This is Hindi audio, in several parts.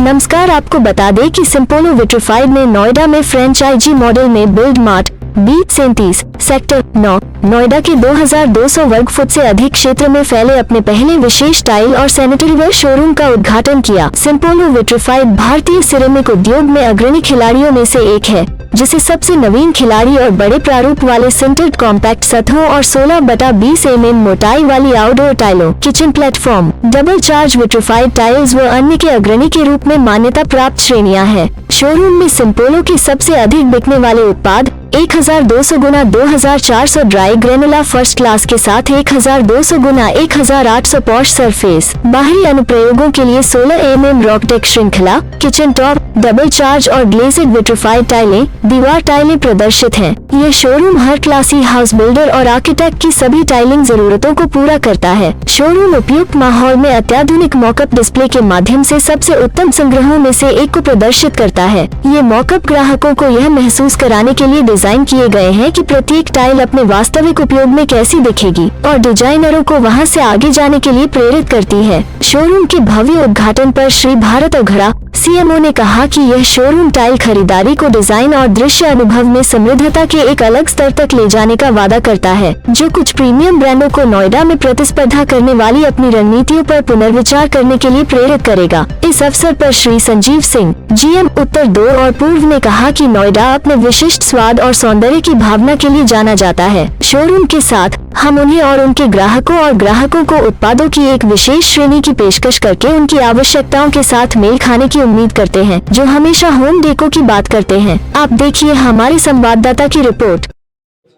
नमस्कार, आपको बता दें कि सिम्पोलो विट्रिफाइड ने नोएडा में फ्रेंचाइजी मॉडल में build mart B37 sector 9 Noida के 2200 वर्ग फुट से अधिक क्षेत्र में फैले अपने पहले विशेष टाइल और सैनिटरीवेयर शोरूम का उद्घाटन किया। सिम्पोलो विट्रिफाइड भारतीय सिरेमिक उद्योग में अग्रणी खिलाड़ियों में से एक है, जिसे सबसे नवीन खिलाड़ी और बड़े प्रारूप वाले सिंटर्ड कॉम्पैक्ट सतहों और 16/20 mm मोटाई वाली आउटडोर टाइलों, kitchen platform, double charge vitrified tiles व अन्य के अग्रणी के रूप में मान्यता प्राप्त श्रेणियां हैं। शोरूम में सिम्पोलो के सबसे अधिक बिकने वाले उत्पाद 1200 गुना 2400 ड्राई ग्रेनुला फर्स्ट क्लास के साथ 1200 गुना 1800 पॉश सरफेस, बाहरी अनुप्रयोगों के लिए 16 mm रॉकटेक श्रृंखला, किचन टॉप, डबल चार्ज और ग्लेजेड विट्रिफाइड टाइलें, दीवार टाइलें प्रदर्शित हैं। यह शोरूम हर क्लासी हाउस बिल्डर और आर्किटेक्ट की सभी टाइलिंग जरूरतों को पूरा करता है। शोरूम उपयुक्त माहौल में अत्याधुनिक मॉकअप डिस्प्ले के माध्यम से सबसे उत्तम संग्रहों में से एक को प्रदर्शित करता है। ये मॉकअप ग्राहकों को यह महसूस कराने के लिए डिजाइन किए गए हैं कि प्रत्येक टाइल अपने वास्तविक उपयोग में कैसी दिखेगी और डिजाइनरों को वहां से आगे जाने के लिए प्रेरित करती है। शोरूम के भव्य उद्घाटन पर श्री भारत अघड़ा CMO ने कहा कि यह शोरूम टाइल खरीदारी को डिजाइन और दृश्य अनुभव में समृद्धता के एक अलग स्तर तक ले जाने का वादा करता है, जो कुछ प्रीमियम ब्रांडों को नोएडा में प्रतिस्पर्धा करने वाली अपनी रणनीतियों पर पुनर्विचार करने के लिए प्रेरित करेगा। इस अवसर पर श्री संजीव सिंह GM उत्तर 2 और पूर्व ने कहा कि नोएडा अपने विशिष्ट स्वाद और सौंदर्य की भावना के लिए जाना जाता है। शोरूम के साथ हम उन्हें और उनके ग्राहकों को उत्पादों की एक विशेष श्रेणी की पेशकश करके उनकी आवश्यकताओं के साथ मेल खाने की उम्मीद करते हैं, जो हमेशा होम डेको की बात करते हैं। आप देखिए हमारे संवाददाता की रिपोर्ट।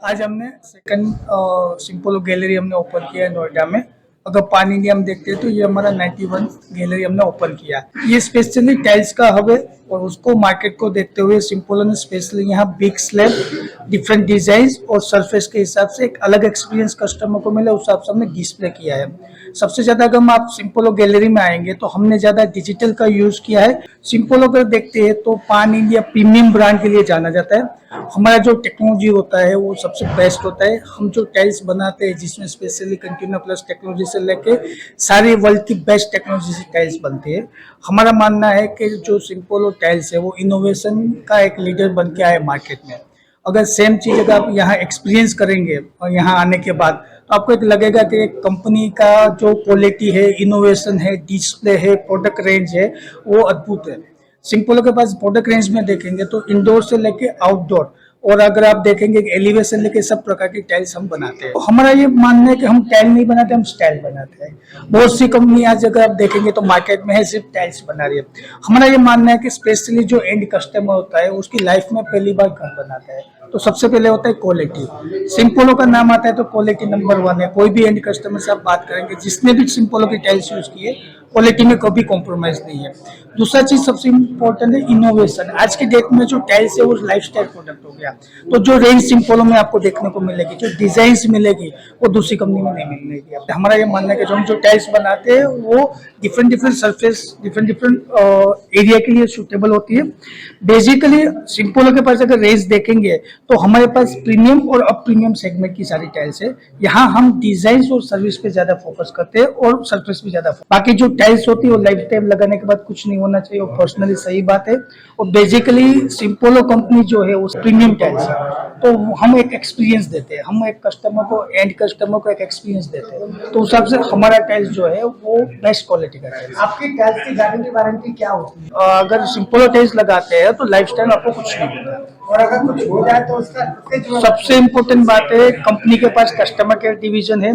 आज हमने सेकंड सिम्पोलो गैलरी हमने ओपन किया है नोएडा में। अगर पान इंडिया हम देखते हैं तो ये हमारा 91 गैलरी हमने ओपन किया है। ये स्पेशली टाइल्स का हब है और उसको मार्केट को देखते हुए सिम्पोलो ने स्पेशली यहाँ बिग स्लैब, डिफरेंट डिजाइन और सरफेस के हिसाब से एक अलग एक्सपीरियंस कस्टमर को मिले, उस हिसाब से हमने डिस्प्ले किया है। सबसे ज्यादा अगर हम आप सिम्पोलो गैलरी में आएंगे तो हमने ज्यादा डिजिटल का यूज किया है। सिम्पोलो अगर देखते हैं तो पान इंडिया प्रीमियम ब्रांड के लिए जाना जाता है। हमारा जो टेक्नोलॉजी होता है वो सबसे बेस्ट होता है। हम जो टाइल्स बनाते हैं जिसमें स्पेशली कंटिन्यू प्लस टेक्नोलॉजी से लेके सारी वर्ल्ड की बेस्ट टेक्नोलॉजी से टाइल्स बनती है। हमारा मानना है कि जो सिम्पोलो टाइल्स है वो इनोवेशन का एक लीडर बन के आए मार्केट में। अगर सेम चीज अगर आप यहाँ एक्सपीरियंस करेंगे और यहाँ आने के बाद तो आपको एक लगेगा कि एक कंपनी का जो क्वालिटी है, इनोवेशन है, डिस्प्ले है, प्रोडक्ट रेंज है, वो अद्भुत है। सिम्पोलो के पास प्रोडक्ट रेंज में देखेंगे तो इंडोर से लेके आउटडोर और अगर आप देखेंगे एलिवेशन लेके सब प्रकार की टाइल्स हम बनाते हैं। तो हमारा ये मानना है कि हम टाइल नहीं बनाते, हम स्टाइल बनाते हैं। बहुत सी कंपनी आज अगर आप देखेंगे तो मार्केट में है सिर्फ टाइल्स बना रही है। हमारा ये मानना है कि स्पेशली जो एंड कस्टमर होता है उसकी लाइफ में पहली बार घर बनाता है तो सबसे पहले होता है क्वालिटी। सिम्पोलो का नाम आता है तो क्वालिटी नंबर 1 है। कोई भी एंड कस्टमर से आप बात करेंगे जिसने भी सिम्पोलो की टाइल्स यूज की है, क्वालिटी में कभी कॉम्प्रोमाइज नहीं है। दूसरा चीज सबसे इम्पोर्टेंट है इनोवेशन। आज के डेट में जो टाइल्स है वो लाइफस्टाइल प्रोडक्ट हो गया, तो जो रेंज सिम्पोलो में आपको देखने को मिलेगी, जो डिजाइन मिलेगी वो दूसरी कंपनी में नहीं मिलेगी। हमारा ये मानना है कि जो हम जो टाइल्स बनाते हैं वो डिफरेंट सरफेस, डिफरेंट एरिया के लिए सूटेबल होती है। बेसिकली सिम्पोलो के पास अगर रेंज देखेंगे तो हमारे पास प्रीमियम और अब प्रीमियम सेगमेंट की सारी टाइल्स है। यहाँ हम डिजाइन और सर्विस पे ज्यादा फोकस करते हैं और सरफेस पे ज्यादा। बाकी जो टाइल्स होती है वो लाइफ टाइम लगाने के बाद कुछ नहीं होना चाहिए, वो पर्सनली सही बात है। और बेसिकली सिम्पोलो कंपनी जो है वो प्रीमियम टाइल्स है, तो हम एक एक्सपीरियंस देते हैं, हम एक कस्टमर को, एंड कस्टमर को एक एक्सपीरियंस देते हैं। तो उस हिसाब से हमारा टाइल्स जो है वो बेस्ट क्वालिटी का है। आपकी टाइल्स की गारंटी वारंटी क्या होती है? अगर सिम्पोलो टाइल्स लगाते हैं तो लाइफ टाइम आपको कुछ नहीं होता, और अगर कुछ हो जाए तो उसका सबसे इम्पोर्टेंट बात है कंपनी के पास कस्टमर केयर डिवीजन है।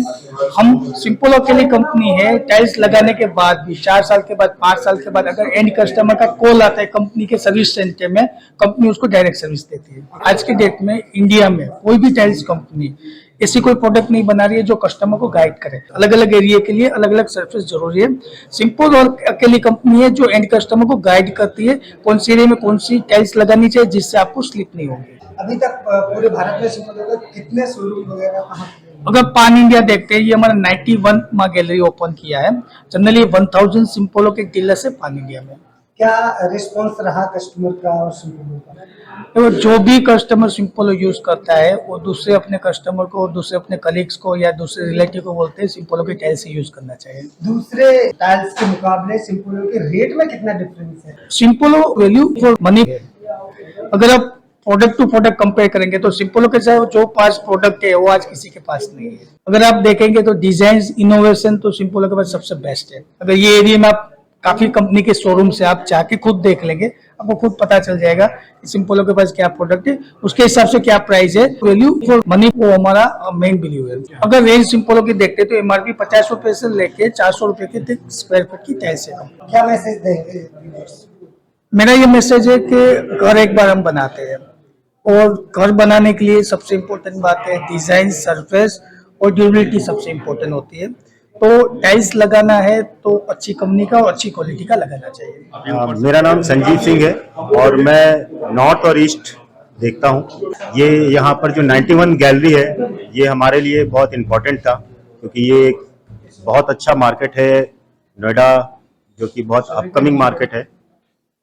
हम सिम्पोलो के लिए कंपनी है, टाइल्स लगाने के बाद भी 4 साल के बाद, 5 साल के बाद अगर एंड कस्टमर का कॉल आता है कंपनी के सर्विस सेंटर में, कंपनी उसको डायरेक्ट सर्विस देती है। आज के डेट में इंडिया में कोई भी टाइल्स कंपनी ऐसी कोई प्रोडक्ट नहीं बना रही है जो कस्टमर को गाइड करे। अलग अलग एरिया के लिए अलग अलग सर्विस जरूरी है। सिंपल और अकेली कंपनी है जो एंड कस्टमर को गाइड करती है कौन सी एरिया में कौन सी टाइल्स लगानी चाहिए जिससे आपको स्लिप नहीं होगी। अभी तक पूरे भारत में सिम्पोलो के कितने शोरूम वगैरह कहाँ? अगर पान इंडिया देखते हैं, ये हमारा 91 गैलरी ओपन किया है। जनरली 1000 सिम्पोलो के डीलर्स है पान इंडिया में। क्या रिस्पॉन्स रहा कस्टमर का और सिंपोलो का? तो जो भी कस्टमर सिंपोलो यूज करता है वो दूसरे अपने कस्टमर को, दूसरे अपने कलीग्स को या दूसरे रिलेटिव को बोलते हैं सिंपोलो के टाइल्स ही यूज करना चाहिए। दूसरे टाइल्स के मुकाबले सिंपोलो के रेट में कितना डिफरेंस है? सिंपोलो वैल्यू फॉर मनी है। अगर आप प्रोडक्ट टू प्रोडक्ट कंपेयर करेंगे तो सिंपोलो के साथ जो 5 प्रोडक्ट है वो आज किसी के पास नहीं है। अगर आप देखेंगे तो डिजाइन इनोवेशन तो सिंपोलो के पास सबसे बेस्ट है। अगर ये एरिया में आप काफी कंपनी के शोरूम से आप जाके खुद देख लेंगे, आपको खुद पता चल जाएगा कि सिंपोलो के पास क्या प्रोडक्ट है, उसके हिसाब से क्या प्राइस है। वैल्यू फॉर मनी वो हमारा मेन वैल्यू है। अगर रेंज सिंपोलो की देखते तो एमआरपी 50 रुपए से लेके 400 रुपए के स्क्वायर फीट की टाइल्स है। क्या मैसेज देंगे व्यूअर्स? मेरा ये मैसेज है कि घर एक बार हम बनाते हैं और घर बनाने के लिए सबसे इम्पोर्टेंट बात है डिजाइन, सरफेस और ड्यूरेबिलिटी सबसे इम्पोर्टेंट होती है। तो टाइल्स लगाना है तो अच्छी कंपनी का और अच्छी क्वालिटी का लगाना चाहिए। मेरा नाम संजीव सिंह है और मैं नॉर्थ और ईस्ट देखता हूँ। ये यहाँ पर जो 91 गैलरी है ये हमारे लिए बहुत इम्पोर्टेंट था क्योंकि ये एक बहुत अच्छा मार्केट है नोएडा, जो कि बहुत अपकमिंग मार्केट है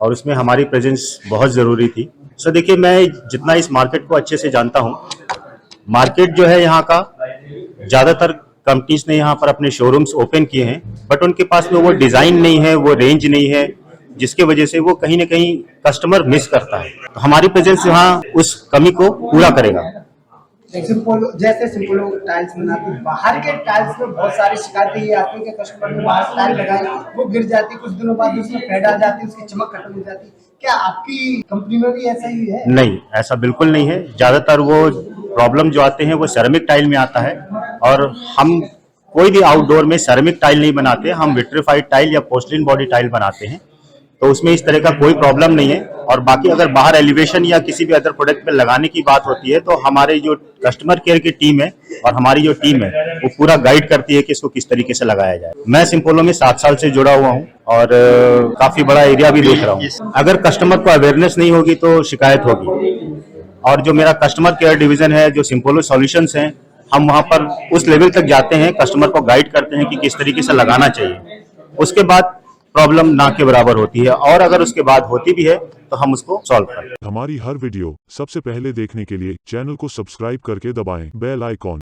और उसमें हमारी प्रेजेंस बहुत ज़रूरी थी। सो देखिए, मैं जितना इस मार्केट को अच्छे से जानता हूँ, मार्केट जो है यहाँ का ज़्यादातर कंपनीज ने यहाँ पर अपने शोरूम्स ओपन किए हैं, बट उनके पास में वो डिज़ाइन नहीं है, वो रेंज नहीं है, जिसके वजह से वो कहीं ना कहीं कस्टमर मिस करता है। तो हमारी प्रेजेंस यहाँ उस कमी को पूरा करेगा। सिंपोलो जैसे सिंपोलो टाइल्स बनाती है, बाहर के टाइल्स में बहुत सारी शिकायतें ये आती है कि कस्टमर ने बाहर टाइल लगाई, वो गिर जाती, कुछ दिनों बाद उसमें फेड आ जाती, उसकी चमक खत्म हो जाती। क्या आपकी कंपनी में भी ऐसा ही है? नहीं, ऐसा बिल्कुल नहीं है। ज़्यादातर वो प्रॉब्लम जो आते हैं वो सेरेमिक टाइल में आता है और हम कोई भी आउटडोर में सेरेमिक टाइल नहीं बनाते, हम विट्रीफाइड टाइल या पोर्सलिन बॉडी टाइल बनाते हैं, तो उसमें इस तरह का कोई प्रॉब्लम नहीं है। और बाकी अगर बाहर एलिवेशन या किसी भी अदर प्रोडक्ट पे लगाने की बात होती है तो हमारे जो कस्टमर केयर की टीम है और हमारी जो टीम है वो पूरा गाइड करती है कि इसको किस तरीके से लगाया जाए। मैं सिंपोलो में 7 साल से जुड़ा हुआ हूँ और काफी बड़ा एरिया भी देख रहा हूँ। अगर कस्टमर को अवेयरनेस नहीं होगी तो शिकायत होगी। और जो मेरा कस्टमर केयर डिवीजन है, जो सिंपोलो सॉल्यूशंस हैं, हम वहाँ पर उस लेवल तक जाते हैं, कस्टमर को गाइड करते हैं कि किस तरीके से लगाना चाहिए। उसके बाद प्रॉब्लम ना के बराबर होती है और अगर उसके बाद होती भी है तो हम उसको सॉल्व करते हैं। हमारी हर वीडियो सबसे पहले देखने के लिए चैनल को सब्सक्राइब करके दबाएं बेल आइकॉन।